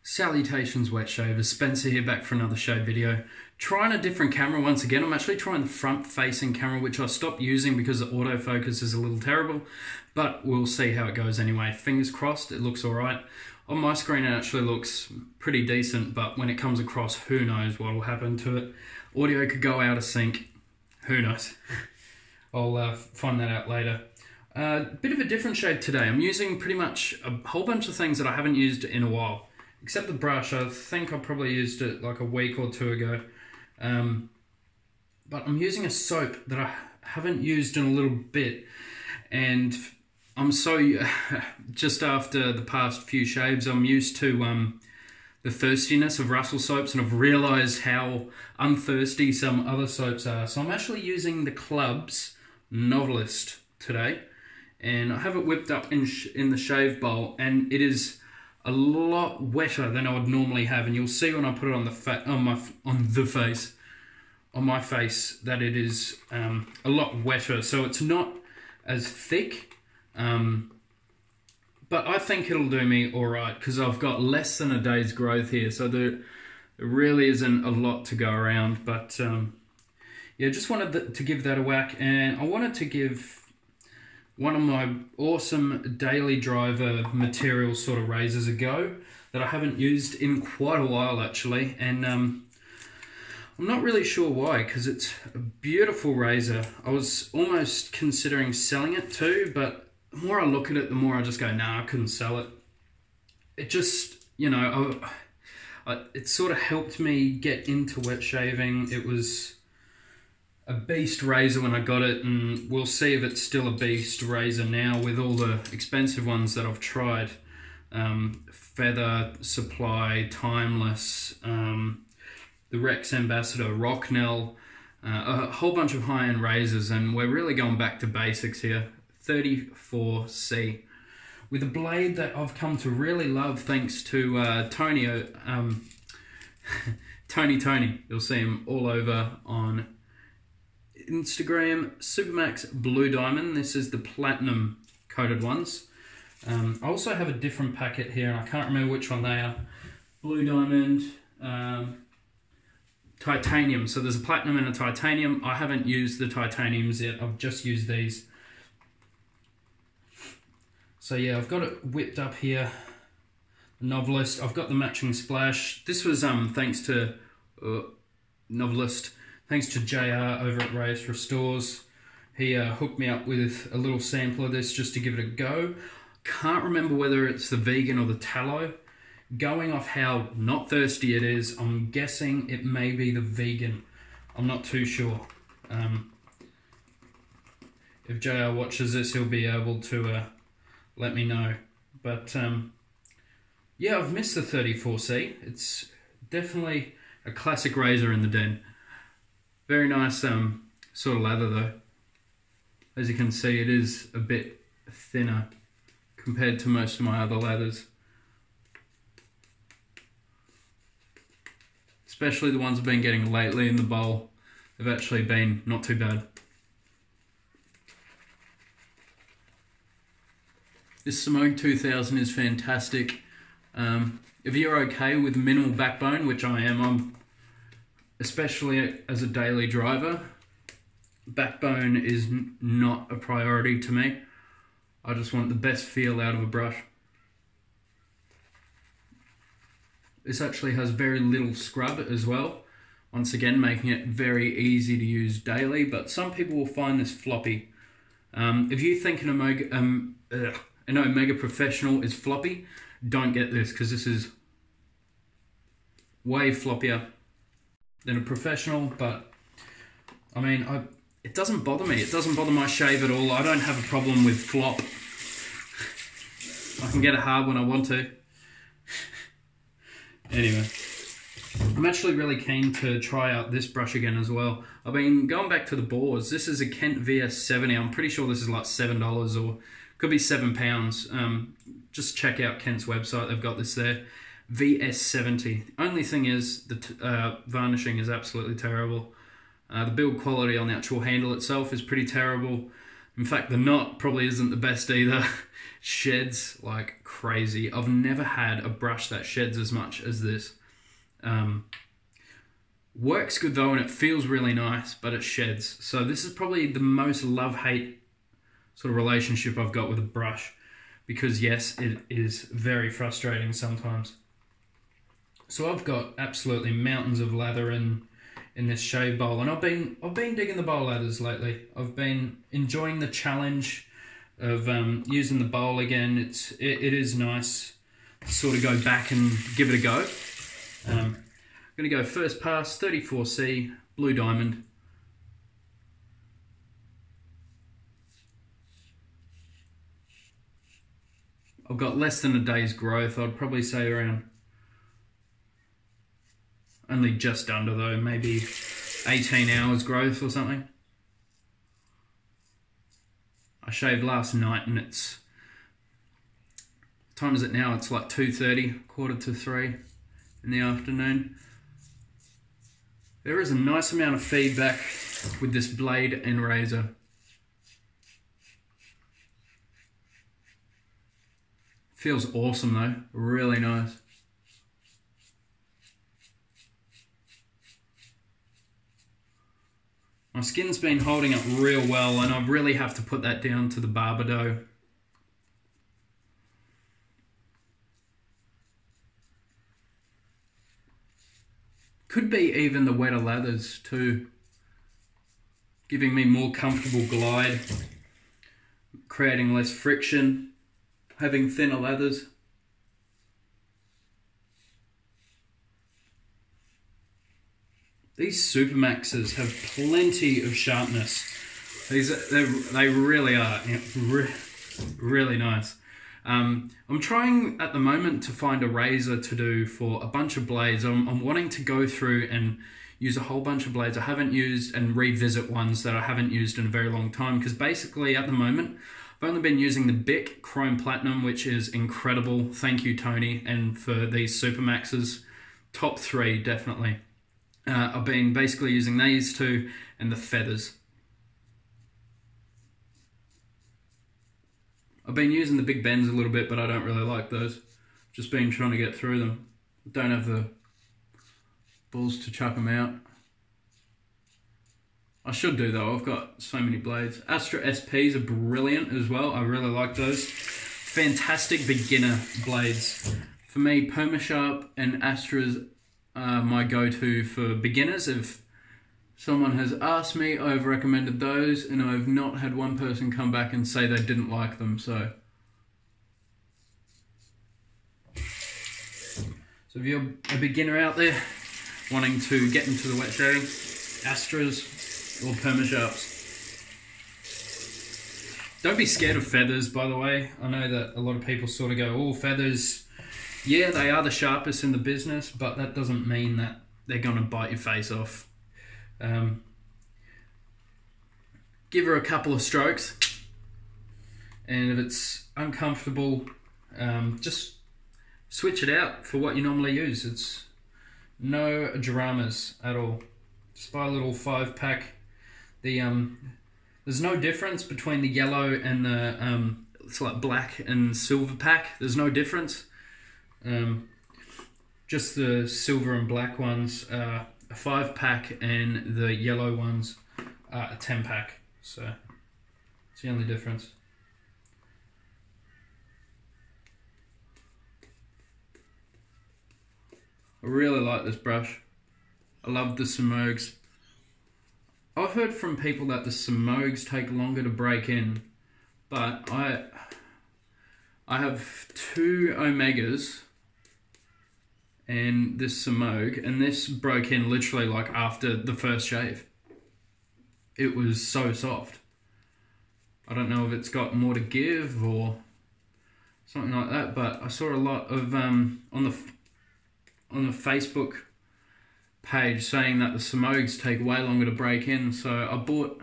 Salutations wet shavers, Spencer here back for another shave video. Trying a different camera once again. I'm actually trying the front facing camera, which I stopped using because the autofocus is a little terrible, but we'll see how it goes anyway. Fingers crossed, it looks alright. On my screen it actually looks pretty decent, but when it comes across, who knows what will happen to it. Audio could go out of sync, who knows. I'll find that out later. Bit of a different shave today. I'm using pretty much a whole bunch of things that I haven't used in a while. Except the brush. I think I probably used it like a week or two ago. But I'm using a soap that I haven't used in a little bit. And I'm so, just after the past few shaves, I'm used to the thirstiness of Russell soaps, and I've realised how unthirsty some other soaps are. So I'm actually using the Club's Novelist today. And I have it whipped up in the shave bowl, and it is a lot wetter than I would normally have, and you'll see when I put it on my face that it is a lot wetter. So it's not as thick, but I think it'll do me all right because I've got less than a day's growth here, so there really isn't a lot to go around. But yeah, just wanted to give that a whack, and I wanted to give one of my awesome daily driver material sort of razors a go that I haven't used in quite a while actually, and I'm not really sure why, because it's a beautiful razor. I was almost considering selling it too, but the more I look at it, the more I just go, nah, I couldn't sell it. It just, you know, it sort of helped me get into wet shaving. It was a beast razor when I got it, and we'll see if it's still a beast razor now with all the expensive ones that I've tried. Feather, Supply, Timeless, the Rex Ambassador, Rocknell, a whole bunch of high-end razors, and we're really going back to basics here. 34C. With a blade that I've come to really love thanks to Tony. Tony. You'll see him all over on Instagram. Supermax Blue Diamond. This is the platinum coated ones. I also have a different packet here, and I can't remember which one they are. Blue Diamond, titanium. So there's a platinum and a titanium. I haven't used the titaniums yet. I've just used these. So yeah, I've got it whipped up here. The Novelist. I've got the matching splash. This was thanks to Novelist. Thanks to JR over at Reyes Restores. He hooked me up with a little sample of this just to give it a go. Can't remember whether it's the vegan or the tallow. Going off how not thirsty it is, I'm guessing it may be the vegan. I'm not too sure. If JR watches this, he'll be able to let me know. But yeah, I've missed the 34C. It's definitely a classic razor in the den. Very nice sort of lather though. As you can see, it is a bit thinner compared to most of my other lathers. Especially the ones I've been getting lately in the bowl. They've actually been not too bad. This Simone 2000 is fantastic. If you're okay with minimal backbone, which I am, especially as a daily driver, backbone is not a priority to me. I just want the best feel out of a brush. This actually has very little scrub as well, once again making it very easy to use daily, but some people will find this floppy. If you think an Omega Professional is floppy, don't get this, because this is way floppier than a Professional. But I mean, it doesn't bother me. It doesn't bother my shave at all. I don't have a problem with flop. I can get it hard when I want to. Anyway, I'm actually really keen to try out this brush again as well. I've been going back to the bores. This is a Kent VS70. I'm pretty sure this is like $7 or could be £7. Just check out Kent's website. They've got this there. VS70. The only thing is the varnishing is absolutely terrible. The build quality on the actual handle itself is pretty terrible. In fact, the knot probably isn't the best either. sheds like crazy. I've never had a brush that sheds as much as this. Works good though, and it feels really nice, but it sheds. So this is probably the most love-hate sort of relationship I've got with a brush, because yes, it is very frustrating sometimes. So I've got absolutely mountains of lather in this shave bowl, and I've been digging the bowl lathers lately. I've been enjoying the challenge of using the bowl again. It is nice to sort of go back and give it a go. I'm going to go first pass, 34C, blue diamond. I've got less than a day's growth. I'd probably say around, only just under though, maybe 18 hours growth or something. I shaved last night and it's, what time is it now? It's like 2:30, 2:45 in the afternoon. There is a nice amount of feedback with this blade and razor. Feels awesome though, really nice. My skin's been holding up real well, and I really have to put that down to the barber dough. Could be even the wetter lathers too, giving me more comfortable glide, creating less friction, having thinner lathers. These Supermaxes have plenty of sharpness. They really are, really nice. I'm trying at the moment to find a razor to do for a bunch of blades. I'm wanting to go through and use a whole bunch of blades I haven't used and revisit ones that I haven't used in a very long time, because basically at the moment I've only been using the Bic Chrome Platinum, which is incredible. Thank you, Tony, and for these Supermaxes, top 3 definitely. I've been basically using these two and the feathers. I've been using the Big Bends a little bit, but I don't really like those. Just been trying to get through them. Don't have the balls to chuck them out. I should do though, I've got so many blades. Astra SPs are brilliant as well, I really like those. Fantastic beginner blades. For me, Permasharp and Astra's are my go-to for beginners. If someone has asked me, I've recommended those, and I've not had one person come back and say they didn't like them, so if you're a beginner out there wanting to get into the wet shaving, Astras or Permasharps. Don't be scared of feathers, by the way. I know that a lot of people sort of go, oh, feathers, yeah, they are the sharpest in the business, but that doesn't mean that they're going to bite your face off. Give her a couple of strokes, and if it's uncomfortable, just switch it out for what you normally use. It's no dramas at all. Just buy a little 5-pack. There's no difference between the yellow and the it's like black and silver pack. There's no difference. Just the silver and black ones are a 5-pack, and the yellow ones are a 10-pack. So it's the only difference. I really like this brush. I love the Supermax. I've heard from people that the Supermax take longer to break in, but I have 2 Omegas and this Supermax, and this broke in literally like after the first shave. It was so soft. I don't know if it's got more to give or something like that, but I saw a lot of on the Facebook page saying that the Supermax take way longer to break in, so I bought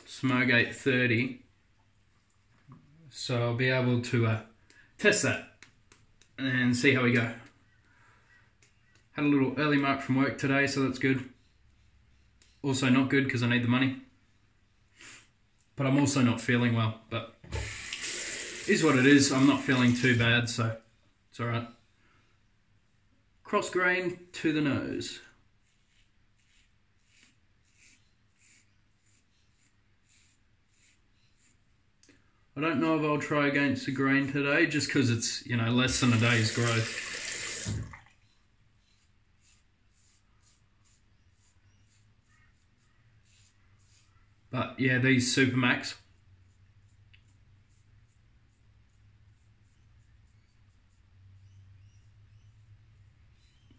Supermax 830, so I'll be able to test that and see how we go. Had a little early mark from work today, so that's good. Also not good because I need the money, but I'm also not feeling well, but is what it is. I'm not feeling too bad, so it's alright. Cross grain to the nose. I don't know if I'll try against the grain today, just because it's, you know, less than a day's growth. But yeah, these Supermax.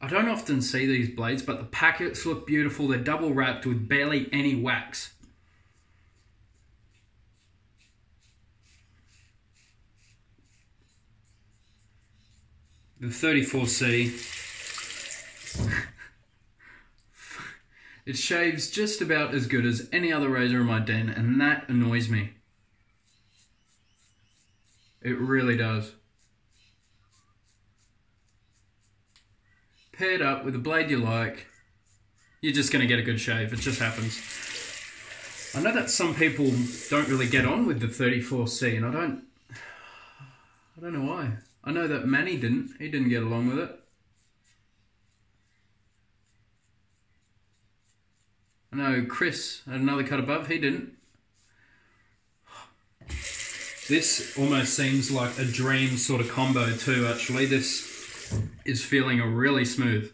I don't often see these blades, but the packets look beautiful. They're double wrapped with barely any wax. The 34C, it shaves just about as good as any other razor in my den, and that annoys me. It really does. Paired up with a blade you like, you're just going to get a good shave. It just happens. I know that some people don't really get on with the 34C, and I don't know why. I know that Manny didn't. He didn't get along with it. I know Chris had another cut above. He didn't. This almost seems like a dream sort of combo too, actually. This is feeling really smooth.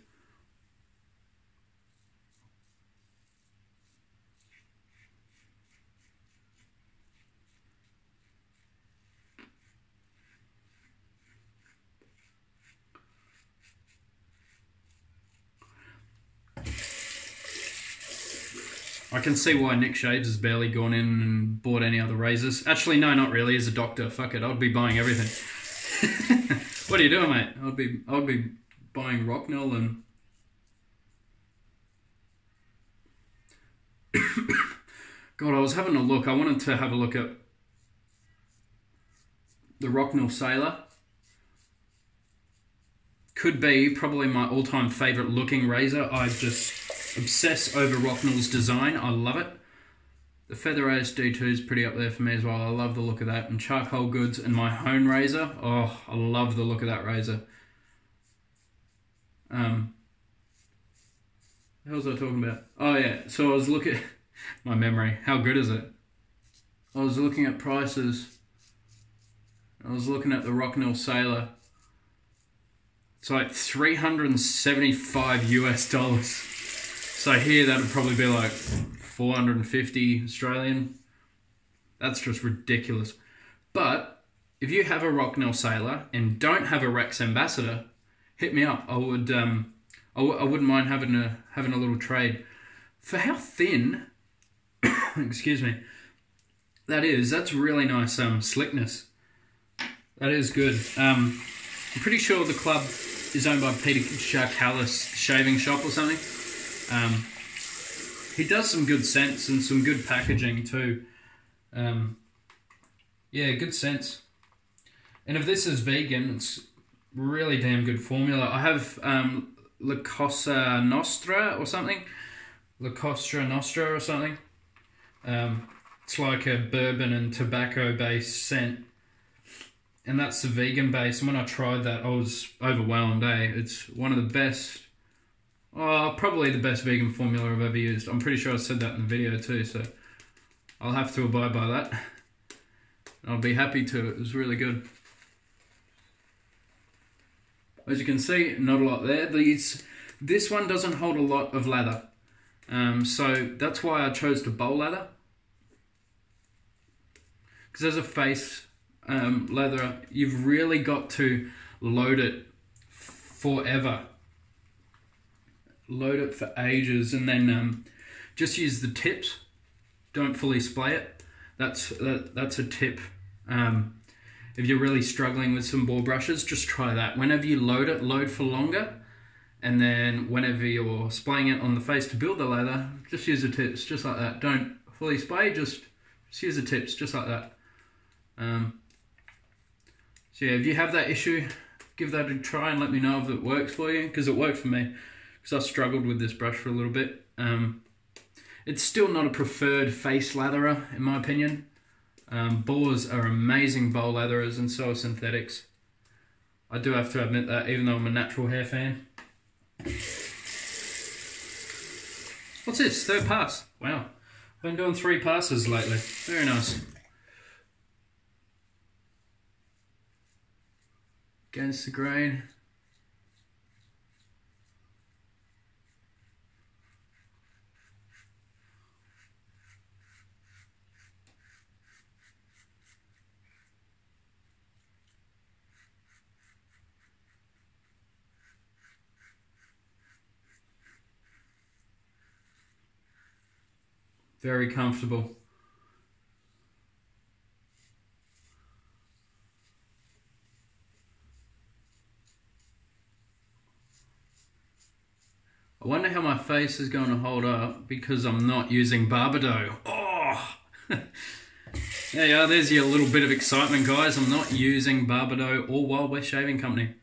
I can see why Nick Shades has barely gone in and bought any other razors. Actually, no, not really. As a doctor, fuck it, I'd be buying everything. What are you doing, mate? I'd be buying Rocknell and... God, I was having a look. I wanted to have a look at the Rocknell Sailor. Could be probably my all-time favourite looking razor. I just obsess over Rocknell's design. I love it. The Feather ASD2 is pretty up there for me as well. I love the look of that. And Charcoal Goods and my Hone razor. Oh, I love the look of that razor. What was I talking about? Oh yeah, so I was looking at my memory. How good is it? I was looking at prices. I was looking at the Rocknell Sailor. It's like $375 US. So here that would probably be like 450 Australian. That's just ridiculous. But if you have a Rocknell Sailor and don't have a Rex Ambassador, hit me up. I would I wouldn't mind having a little trade. For how thin, excuse me, that's really nice slickness. That is good. I'm pretty sure the club is owned by Peter Sharkalis Shaving Shop or something. He does some good scents and some good packaging too. Yeah, good scents. And if this is vegan, it's really damn good formula. I have La Cosa Nostra or something. La Cosa Nostra or something. It's like a bourbon and tobacco based scent. And that's the vegan base. And when I tried that, I was overwhelmed, eh? It's one of the best, probably the best vegan formula I've ever used. I'm pretty sure I said that in the video too, so I'll have to abide by that. I'll be happy to. It was really good. As you can see, not a lot there. This one doesn't hold a lot of lather. So that's why I chose to bowl lather. Because as a face leather, you've really got to load it forever. Load it for ages, and then just use the tips. Don't fully splay it. That's a tip. If you're really struggling with some ball brushes, just try that. Whenever you load it, load for longer. And then whenever you're splaying it on the face to build the lather, just use the tips, just like that. Don't fully splay, just use the tips, just like that. So yeah, if you have that issue, give that a try and let me know if it works for you, because it worked for me. Because I struggled with this brush for a little bit. It's still not a preferred face latherer, in my opinion. Boars are amazing bowl latherers, and so are synthetics. I do have to admit that, even though I'm a natural hair fan. What's this? Third pass. Wow. I've been doing 3 passes lately. Very nice. Against the grain. Very comfortable. I wonder how my face is going to hold up because I'm not using barber dough. Oh! There you are, there's your little bit of excitement, guys. I'm not using barber dough or Wild West Shaving Company.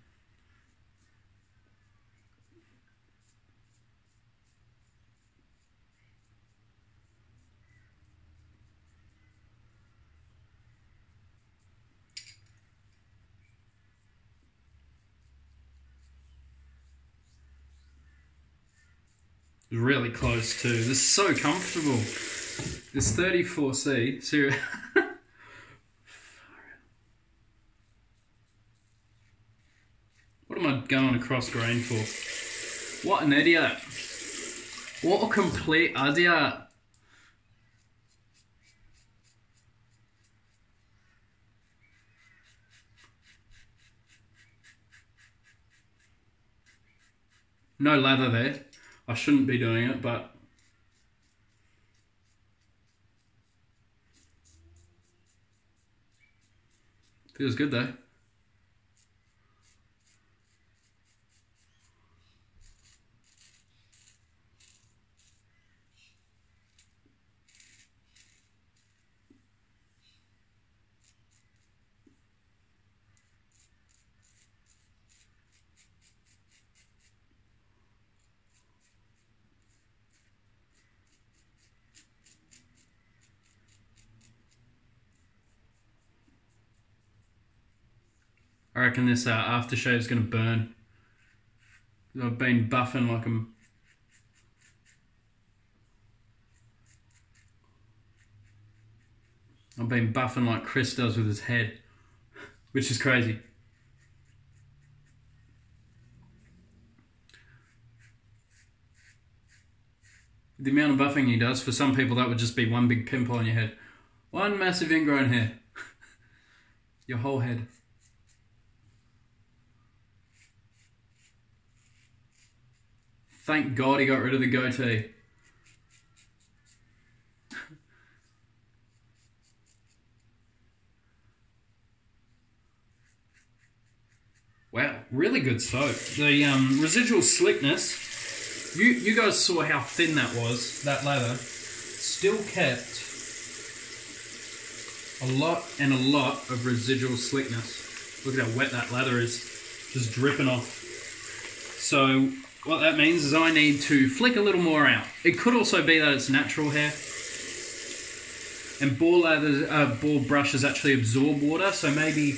Really close too. This is so comfortable. This 34C, seriously. What am I going across grain for? What an idiot. What a complete idiot. No lather there. I shouldn't be doing it, but feels good though. I reckon this aftershave is going to burn. I've been buffing like I've been buffing like Chris does with his head, which is crazy. The amount of buffing he does, for some people that would just be one big pimple on your head. One massive ingrown hair. Your whole head. Thank God he got rid of the goatee. Wow, really good soap. The residual slickness, you guys saw how thin that was, that lather. Still kept a lot of residual slickness. Look at how wet that lather is, just dripping off. So what that means is I need to flick a little more out. It could also be that it's natural hair. And boar brushes actually absorb water, so maybe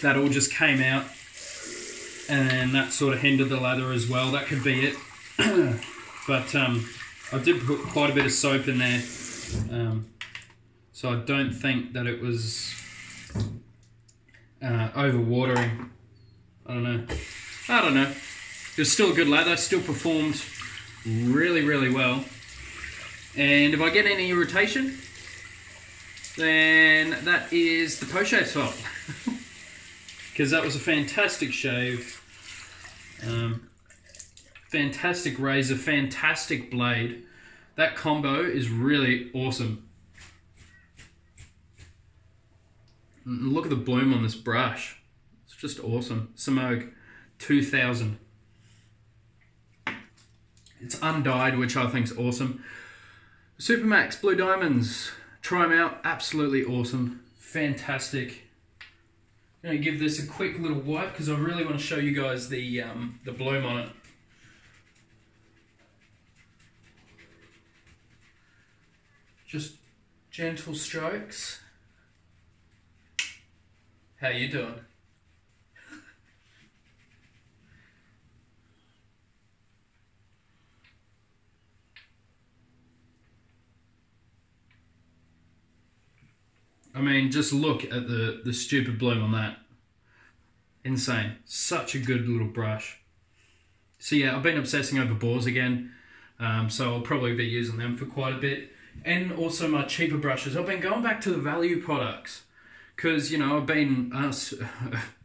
that all just came out and that sort of hindered the lather as well. That could be it. But I did put quite a bit of soap in there, so I don't think that it was over-watering. I don't know. It was still a good lather, still performed really, really well. And if I get any irritation, then that is the post-shave's fault. Because that was a fantastic shave. Fantastic razor, fantastic blade. That combo is really awesome. And look at the bloom on this brush. It's just awesome. Simog 2000. It's undyed, which I think is awesome. Supermax Blue Diamonds. Try them out. Absolutely awesome. Fantastic. I'm going to give this a quick little wipe because I really want to show you guys the bloom on it. Gentle strokes. How you doing? I mean, just look at the stupid bloom on that. Insane. Such a good little brush. So yeah, I've been obsessing over boars again, so I'll probably be using them for quite a bit. And also my cheaper brushes. I've been going back to the value products because, you know, I've been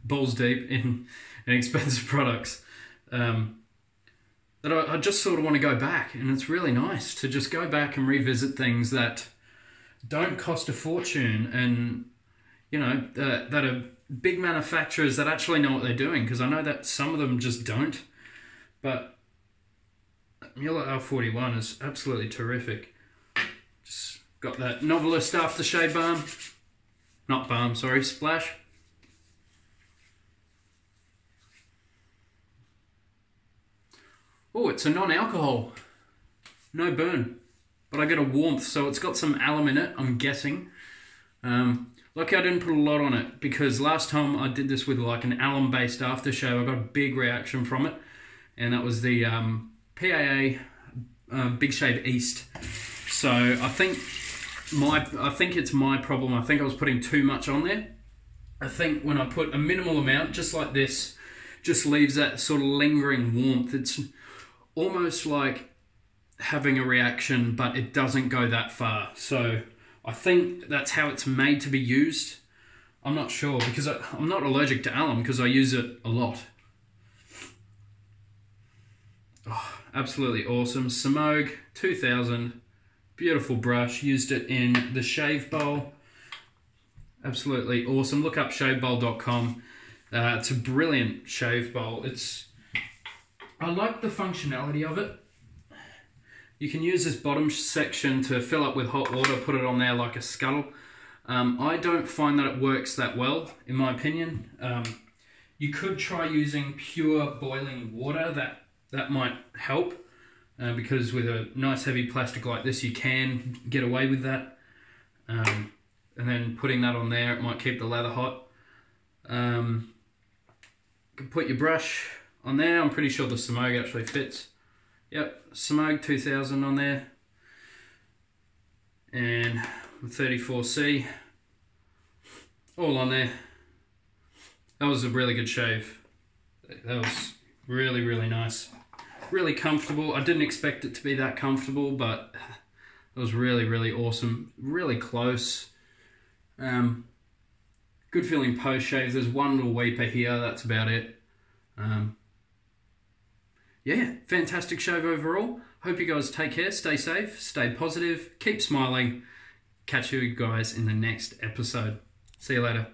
balls deep in expensive products. That I just sort of want to go back, and it's really nice to just go back and revisit things that don't cost a fortune, and, you know, that are big manufacturers that actually know what they're doing, because I know that some of them just don't. But Mueller R41 is absolutely terrific. Just got that Novelist aftershave balm. Not balm, sorry, splash. Oh, it's a non-alcohol. No burn. But I get a warmth, so it's got some alum in it, I'm guessing. Lucky I didn't put a lot on it, because last time I did this with like an alum-based aftershave, I got a big reaction from it. And that was the PAA Big Shave East. So I think it's my problem. I think I was putting too much on there. I think when I put a minimal amount, just like this, just leaves that sort of lingering warmth. It's almost like having a reaction, but it doesn't go that far. So I think that's how it's made to be used. I'm not sure, because I'm not allergic to alum, because I use it a lot. Oh, absolutely awesome. Semogue 2000, beautiful brush. Used it in the shave bowl. Absolutely awesome. Look up shavebowl.com. It's a brilliant shave bowl. I like the functionality of it. You can use this bottom section to fill up with hot water, put it on there like a scuttle. I don't find that it works that well, in my opinion. You could try using pure boiling water. That might help, because with a nice heavy plastic like this, you can get away with that. And then putting that on there, it might keep the lather hot. You can put your brush on there. I'm pretty sure the Semogue actually fits. Yep, Semogue 2000 on there. And 34C. All on there. That was a really good shave. That was really, really nice. Really comfortable. I didn't expect it to be that comfortable, but it was really, really awesome. Really close. Good feeling post shave. There's one little weeper here. That's about it. Yeah, fantastic shave overall. Hope you guys take care. Stay safe. Stay positive. Keep smiling. Catch you guys in the next episode. See you later.